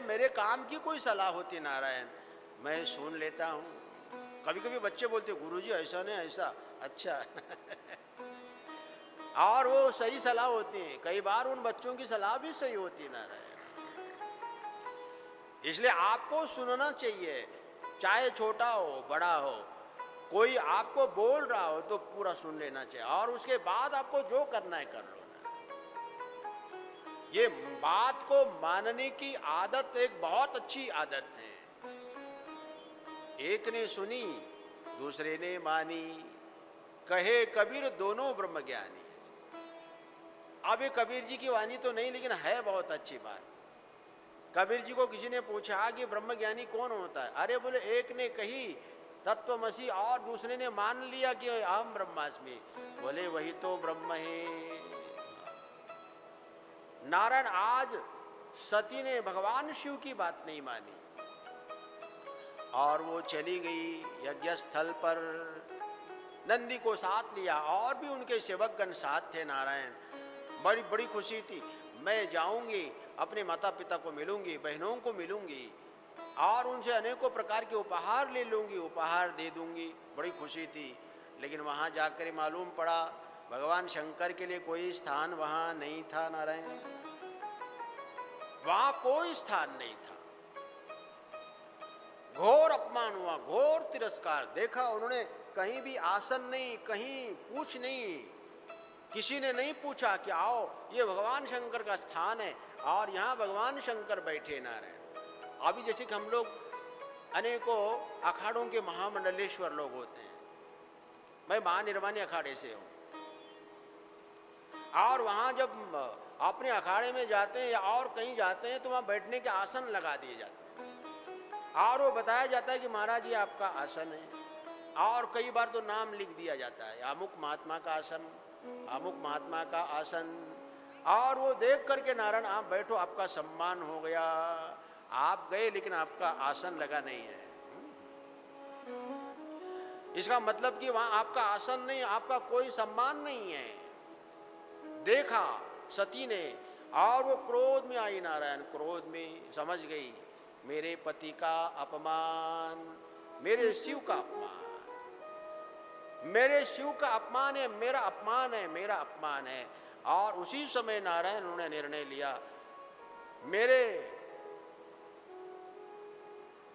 मेरे काम की कोई सलाह होती नारायण, मैं सुन लेता हूँ। कभी कभी बच्चे बोलते गुरुजी ऐसा नहीं ऐसा, अच्छा और वो सही सलाह होती है। कई बार उन बच्चों की सलाह भी सही होती है नारायण। इसलिए आपको सुनना चाहिए, चाहे छोटा हो बड़ा हो, कोई आपको बोल रहा हो तो पूरा सुन लेना चाहिए और उसके बाद आपको जो करना है कर लो ना। ये बात को मानने की आदत एक बहुत अच्छी आदत है। एक ने सुनी दूसरे ने मानी, कहे कबीर दोनों ब्रह्मज्ञानी। अब ये कबीर जी की वाणी तो नहीं, लेकिन है बहुत अच्छी बात। कबीर जी को किसी ने पूछा कि ब्रह्मज्ञानी कौन होता है? अरे बोले, एक ने कही तत्वमसि और दूसरे ने मान लिया कि अहम ब्रह्मास्मि। बोले वही तो ब्रह्म है नारायण। आज सती ने भगवान शिव की बात नहीं मानी और वो चली गई यज्ञ स्थल पर, नंदी को साथ लिया और भी उनके सेवकगण साथ थे नारायण। बड़ी बड़ी खुशी थी, मैं जाऊंगी अपने माता पिता को मिलूंगी, बहनों को मिलूंगी और उनसे अनेकों प्रकार के उपहार ले लूंगी, उपहार दे दूंगी। बड़ी खुशी थी। लेकिन वहां जाकर मालूम पड़ा भगवान शंकर के लिए कोई स्थान वहां नहीं था नारायण, वहां कोई स्थान नहीं था। घोर अपमान हुआ, घोर तिरस्कार देखा उन्होंने। कहीं भी आसन नहीं, कहीं पूछ नहीं, किसी ने नहीं पूछा कि आओ ये भगवान शंकर का स्थान है और यहाँ भगवान शंकर बैठे नारायण। अभी जैसे कि हम लोग अनेकों अखाड़ों के महामंडलेश्वर लोग होते हैं, मैं महानिर्वाणी अखाड़े से हूँ, और वहाँ जब अपने अखाड़े में जाते हैं या और कहीं जाते हैं तो वहाँ बैठने के आसन लगा दिए जाते हैं और वो बताया जाता है कि महाराज ये आपका आसन है। और कई बार तो नाम लिख दिया जाता है, अमुक महात्मा का आसन, अमुक महात्मा का आसन। और वो देख करके नारायण आप बैठो, आपका सम्मान हो गया। आप गए लेकिन आपका आसन लगा नहीं है। इसका मतलब कि वहां आपका आसन नहीं, आपका कोई सम्मान नहीं है। देखा सती ने और वो क्रोध में आई नारायण, क्रोध में समझ गई मेरे पति का अपमान, मेरे शिव का अपमान, मेरे शिव का अपमान है, मेरा अपमान है, मेरा अपमान है। और उसी समय नारायण उन्होंने निर्णय लिया, मेरे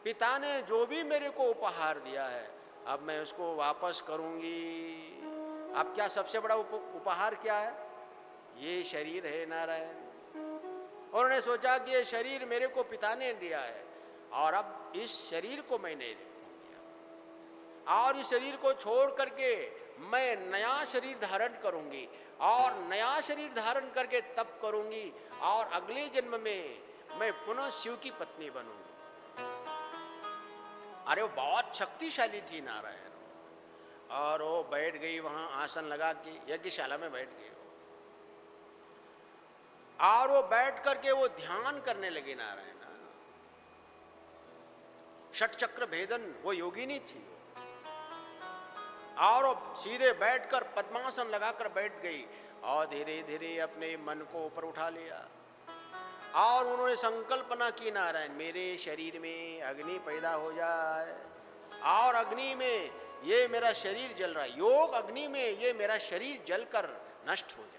पिता ने जो भी मेरे को उपहार दिया है अब मैं उसको वापस करूंगी। अब क्या सबसे बड़ा उपहार क्या है? ये शरीर है नारायण। उन्होंने सोचा कि ये शरीर मेरे को पिता ने दिया है और अब इस शरीर को मैं नहीं रखूंगी और इस शरीर को छोड़ करके मैं नया शरीर धारण करूंगी और नया शरीर धारण करके तप करूंगी और अगले जन्म में मैं पुनः शिव की पत्नी बनूंगी। अरे वो बहुत शक्तिशाली थी नारायण। और वो बैठ गई वहां आसन लगा के, यज्ञशाला में बैठ गई और वो बैठ करके वो ध्यान करने लगी नारायण। षट चक्र भेदन वो योगिनी थी और वो सीधे बैठकर पद्मासन लगाकर बैठ गई और धीरे धीरे अपने मन को ऊपर उठा लिया और उन्होंने संकल्पना की नारायण मेरे शरीर में अग्नि पैदा हो जाए और अग्नि में ये मेरा शरीर जल रहा है, योग अग्नि में ये मेरा शरीर जलकर नष्ट हो जाए।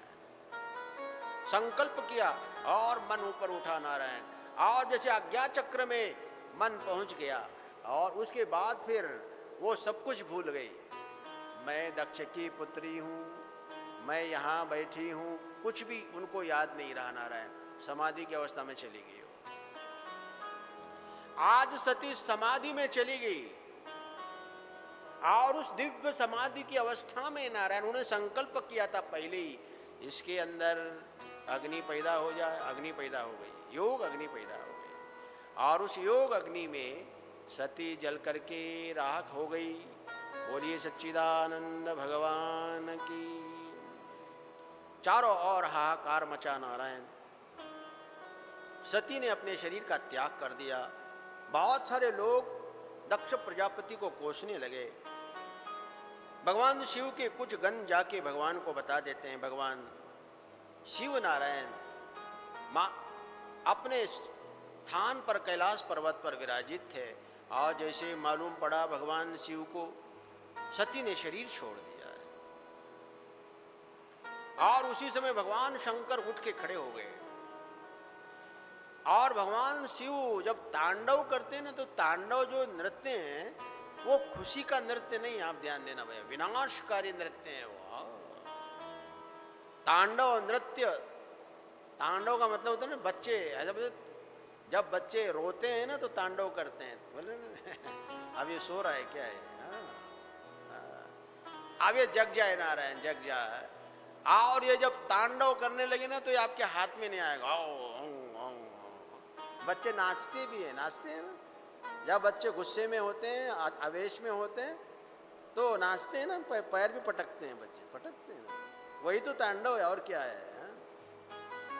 संकल्प किया और मन ऊपर उठा नारायण और जैसे आज्ञा चक्र में मन पहुंच गया और उसके बाद फिर वो सब कुछ भूल गई। मैं दक्ष की पुत्री हूँ, मैं यहाँ बैठी हूँ, कुछ भी उनको याद नहीं रहा नारायण। समाधि की अवस्था में चली गई। आज सती समाधि में चली गई और उस दिव्य समाधि की अवस्था में नारायण उन्होंने संकल्प किया था पहले ही, इसके अंदर अग्नि पैदा हो जाए। अग्नि पैदा हो गई, योग अग्नि पैदा हो गई और उस योग अग्नि में सती जल करके राख हो गई। बोलिए सच्चिदानंद भगवान की। चारों ओर हाहाकार मचा नारायण। सती ने अपने शरीर का त्याग कर दिया। बहुत सारे लोग दक्ष प्रजापति को कोसने लगे। भगवान शिव के कुछ गण जाके भगवान को बता देते हैं, भगवान शिव नारायण माँ अपने स्थान पर कैलाश पर्वत पर विराजित थे। और जैसे मालूम पड़ा भगवान शिव को सती ने शरीर छोड़ दिया है, और उसी समय भगवान शंकर उठ के खड़े हो गए। और भगवान शिव जब तांडव करते हैं ना, तो तांडव जो नृत्य हैं वो खुशी का नृत्य नहीं, आप ध्यान देना भैया, विनाशकारी नृत्य है वो। तांडव नृत्य, तांडव का मतलब होता है ना बच्चे, जब बच्चे रोते हैं ना तो तांडव करते हैं, बोले अब ये सो रहा है क्या है, अब ये जग जाए नारायण, जग जाए। और ये जब तांडव करने लगे ना तो ये आपके हाथ में नहीं आएगा। बच्चे नाचते भी हैं, नाचते हैं ना, जब बच्चे गुस्से में होते हैं, आवेश में होते हैं तो नाचते हैं ना, पैर भी पटकते हैं, बच्चे पटकते हैं ना, वही तो तांडव है, और क्या है।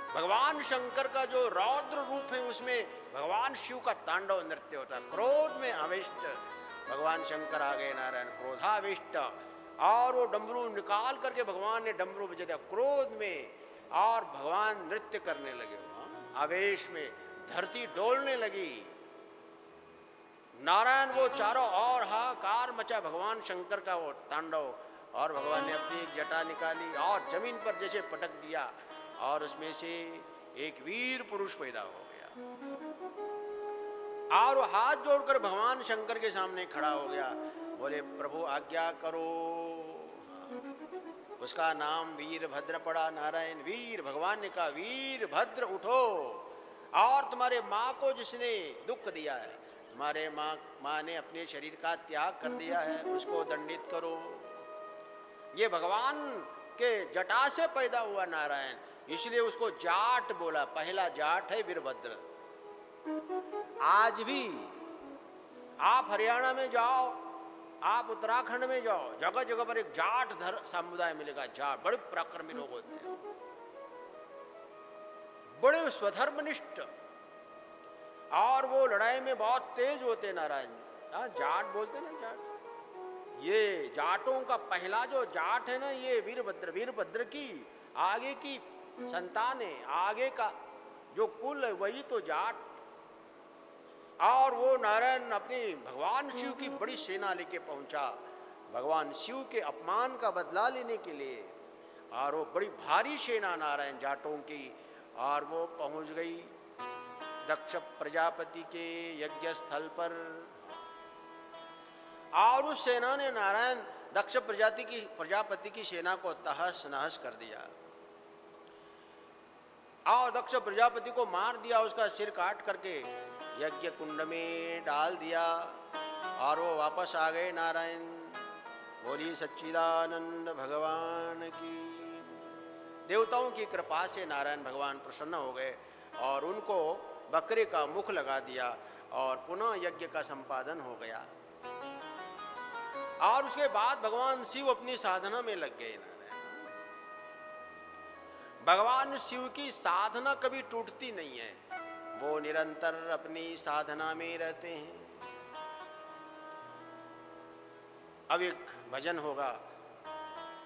भगवान शंकर का जो रौद्र रूप है उसमें भगवान शिव का तांडव नृत्य होता है। क्रोध में आविष्ट भगवान शंकर आ गए नारायण, क्रोधाविष्ट, और वो डमरू निकाल करके भगवान ने डमरू बजा दिया क्रोध में, और भगवान नृत्य करने लगे आवेश में, धरती डोलने लगी नारायण। वो चारों ओर हाहाकार मचा भगवान शंकर का वो तांडव, और भगवान ने अपनी एक जटा निकाली और जमीन पर जैसे पटक दिया, और उसमें से एक वीर पुरुष पैदा हो गया, और हाथ जोड़कर भगवान शंकर के सामने खड़ा हो गया, बोले प्रभु आज्ञा करो। उसका नाम वीरभद्र पड़ा नारायण। वीर, भगवान ने कहा वीरभद्र उठो, और तुम्हारे माँ को जिसने दुख दिया है, तुम्हारे माँ ने अपने शरीर का त्याग कर दिया है, उसको दंडित करो। ये भगवान के जटा से पैदा हुआ नारायण, इसलिए उसको जाट बोला, पहला जाट है वीरभद्र। आज भी आप हरियाणा में जाओ, आप उत्तराखंड में जाओ, जगह जगह पर एक जाट समुदाय मिलेगा। जाट बड़े पराक्रमी लोग होते हैं, बड़े स्वधर्मनिष्ठ, और वो लड़ाई में बहुत तेज होते हैं नारायण। जाट बोलते हैं ना, जाट। ये जाटों का पहला जो जाट है ना, ये वीरभद्र, वीरभद्र की आगे की संतान है, आगे का जो कुल है वही तो जाट। और वो नारायण अपनी भगवान शिव की बड़ी सेना लेके पहुंचा, भगवान शिव के अपमान का बदला लेने के लिए। और वो बड़ी भारी सेना नारायण जाटों की, और वो पहुंच गई दक्ष प्रजापति के यज्ञ स्थल पर। और उस सेना ने नारायण दक्ष प्रजापति की सेना को तहस नहस कर दिया, और दक्ष प्रजापति को मार दिया, उसका सिर काट करके यज्ञ कुंड में डाल दिया, और वो वापस आ गए नारायण। बोली सच्चिदानंद भगवान की। देवताओं की कृपा से नारायण भगवान प्रसन्न हो गए, और उनको बकरे का मुख लगा दिया, और पुनः यज्ञ का संपादन हो गया। और उसके बाद भगवान शिव अपनी साधना में लग गए नारायण। भगवान शिव की साधना कभी टूटती नहीं है, वो निरंतर अपनी साधना में रहते हैं। अब एक भजन होगा,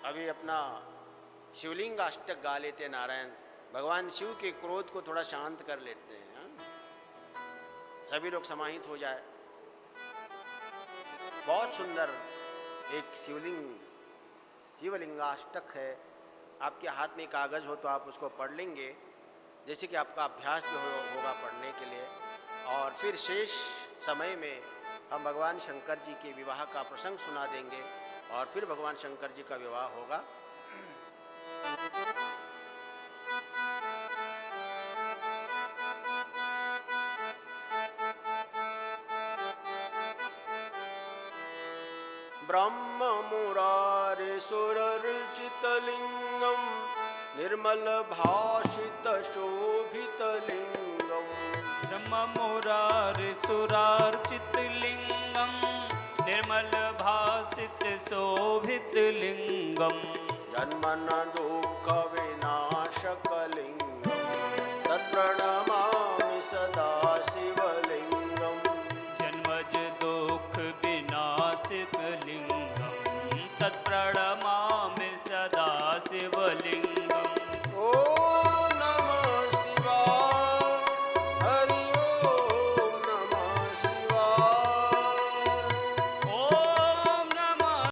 अभी अपना शिवलिंग अष्टक गा लेते नारायण, भगवान शिव के क्रोध को थोड़ा शांत कर लेते हैं। सभी लोग समाहित हो जाए। बहुत सुंदर एक शिवलिंगाष्टक है, आपके हाथ में कागज हो तो आप उसको पढ़ लेंगे, जैसे कि आपका अभ्यास भी होगा पढ़ने के लिए। और फिर शेष समय में हम भगवान शंकर जी के विवाह का प्रसंग सुना देंगे, और फिर भगवान शंकर जी का विवाह होगा। ब्रह्म मुरारे सुरर्चित लिंगम निर्मल भाषित शोभित लिंगम। ब्रह्म मुरारे सुरार्चित लिंगम निर्मल भाषित शोभित लिंगम। जन्मन दुःख विनाशक लिंगम तत्प्रणमामि सदा शिवलिंगम। जन्मज दुःख विनाशक लिंगम तत्प्रणमामि